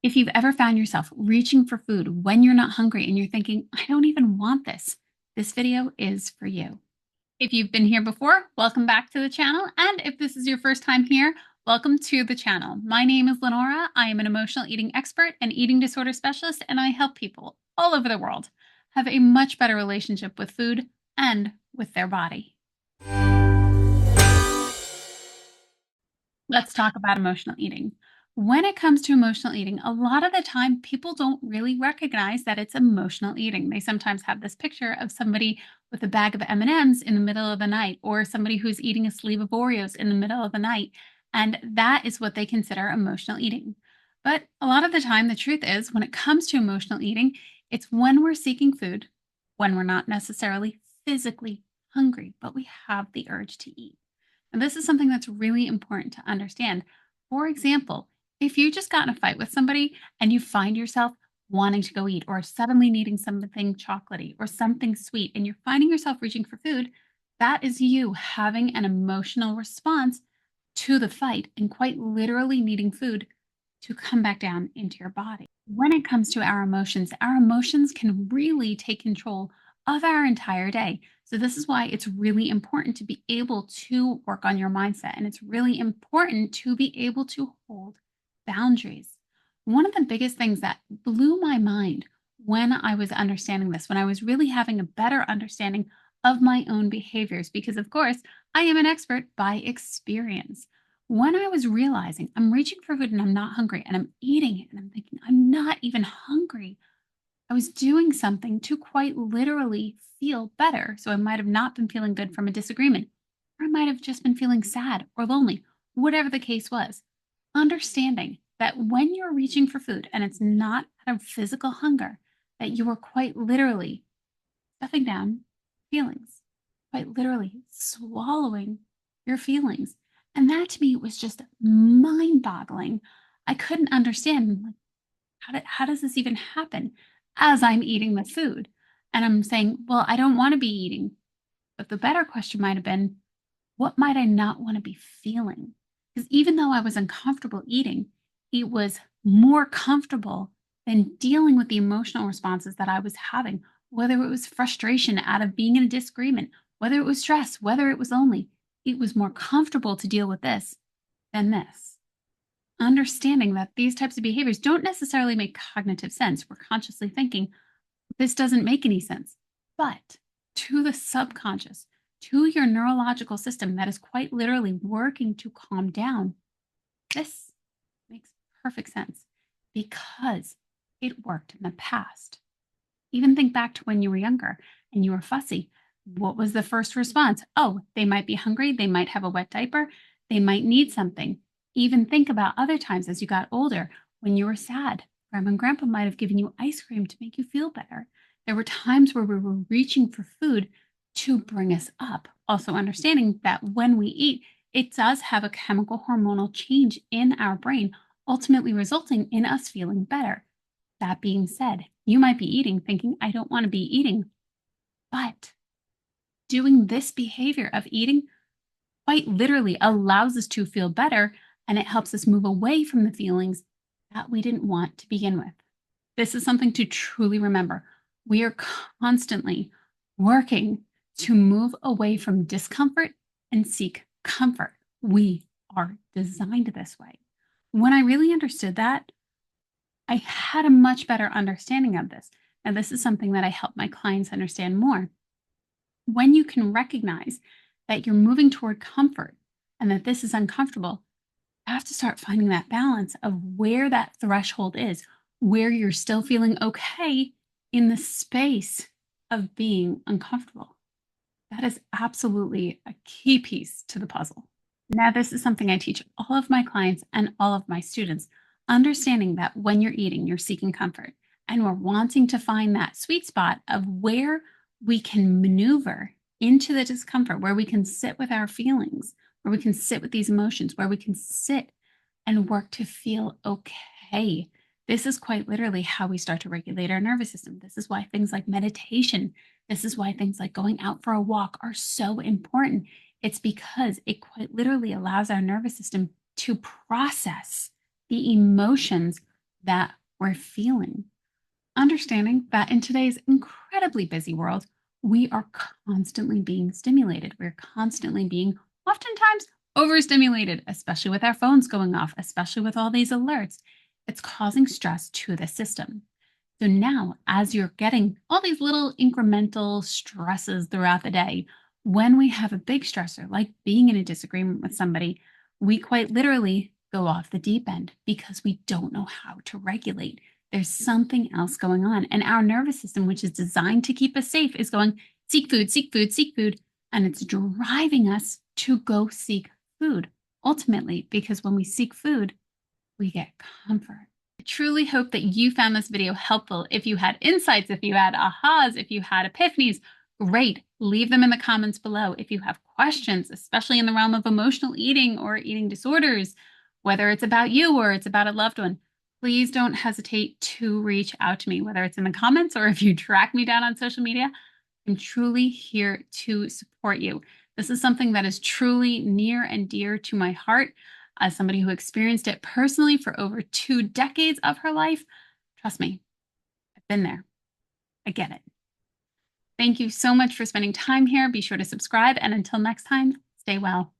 If you've ever found yourself reaching for food when you're not hungry and you're thinking, I don't even want this video is for you. If you've been here before, welcome back to the channel. And if this is your first time here, welcome to the channel. My name is Lenora. I am an emotional eating expert and eating disorder specialist, and I help people all over the world have a much better relationship with food and with their body. Let's talk about emotional eating. When it comes to emotional eating, a lot of the time people don't really recognize that it's emotional eating. They sometimes have this picture of somebody with a bag of M&Ms in the middle of the night, or somebody who's eating a sleeve of Oreos in the middle of the night, and that is what they consider emotional eating. But a lot of the time, the truth is, when it comes to emotional eating, it's when we're seeking food, when we're not necessarily physically hungry, but we have the urge to eat. And this is something that's really important to understand. For example, if you just got in a fight with somebody and you find yourself wanting to go eat or suddenly needing something chocolatey or something sweet and you're finding yourself reaching for food, that is you having an emotional response to the fight and quite literally needing food to come back down into your body. When it comes to our emotions can really take control of our entire day. So, this is why it's really important to be able to work on your mindset. And it's really important to be able to hold boundaries. One of the biggest things that blew my mind when I was understanding this, when I was really having a better understanding of my own behaviors, because of course, I am an expert by experience. When I was realizing I'm reaching for food and I'm not hungry and I'm eating it and I'm thinking I'm not even hungry, I was doing something to quite literally feel better. So I might have not been feeling good from a disagreement, or I might have just been feeling sad or lonely, whatever the case was. Understanding that when you're reaching for food and it's not out of physical hunger, that you are quite literally stuffing down feelings, quite literally swallowing your feelings. And that to me was just mind boggling. I couldn't understand, like, how does this even happen as I'm eating the food? And I'm saying, well, I don't want to be eating. But the better question might have been, what might I not want to be feeling? Because even though I was uncomfortable eating, it was more comfortable than dealing with the emotional responses that I was having, whether it was frustration out of being in a disagreement, whether it was stress, whether it was lonely. It was more comfortable to deal with this than this. Understanding that these types of behaviors don't necessarily make cognitive sense. We're consciously thinking, this doesn't make any sense. But to the subconscious, to your neurological system that is quite literally working to calm down, this makes perfect sense because it worked in the past. Even think back to when you were younger and you were fussy. What was the first response? Oh, they might be hungry. They might have a wet diaper. They might need something. Even think about other times as you got older when you were sad. Grandma and grandpa might have given you ice cream to make you feel better. There were times where we were reaching for food to bring us up. Also, understanding that when we eat, it does have a chemical hormonal change in our brain, ultimately resulting in us feeling better. That being said, you might be eating thinking, I don't want to be eating, but doing this behavior of eating quite literally allows us to feel better and it helps us move away from the feelings that we didn't want to begin with. This is something to truly remember. We are constantly working to move away from discomfort and seek comfort. We are designed this way. When I really understood that, I had a much better understanding of this. And this is something that I help my clients understand more. When you can recognize that you're moving toward comfort and that this is uncomfortable, you have to start finding that balance of where that threshold is, where you're still feeling okay in the space of being uncomfortable. That is absolutely a key piece to the puzzle. Now, this is something I teach all of my clients and all of my students, understanding that when you're eating, you're seeking comfort. And we're wanting to find that sweet spot of where we can maneuver into the discomfort, where we can sit with our feelings, where we can sit with these emotions, where we can sit and work to feel okay. This is quite literally how we start to regulate our nervous system. This is why things like meditation, this is why things like going out for a walk are so important. It's because it quite literally allows our nervous system to process the emotions that we're feeling. Understanding that in today's incredibly busy world, we are constantly being stimulated. We're constantly being oftentimes overstimulated, especially with our phones going off, especially with all these alerts. It's causing stress to the system. So now, as you're getting all these little incremental stresses throughout the day, when we have a big stressor, like being in a disagreement with somebody, we quite literally go off the deep end because we don't know how to regulate. There's something else going on. And our nervous system, which is designed to keep us safe, is going seek food, seek food, seek food. And it's driving us to go seek food ultimately, because when we seek food, we get comfort. I truly hope that you found this video helpful. If you had insights, if you had ahas, if you had epiphanies, great. Leave them in the comments below. If you have questions, especially in the realm of emotional eating or eating disorders, whether it's about you or it's about a loved one, please don't hesitate to reach out to me, whether it's in the comments or if you track me down on social media. I'm truly here to support you. This is something that is truly near and dear to my heart. As somebody who experienced it personally for over 2 decades of her life, trust me, I've been there. I get it. Thank you so much for spending time here. Be sure to subscribe. And until next time, stay well.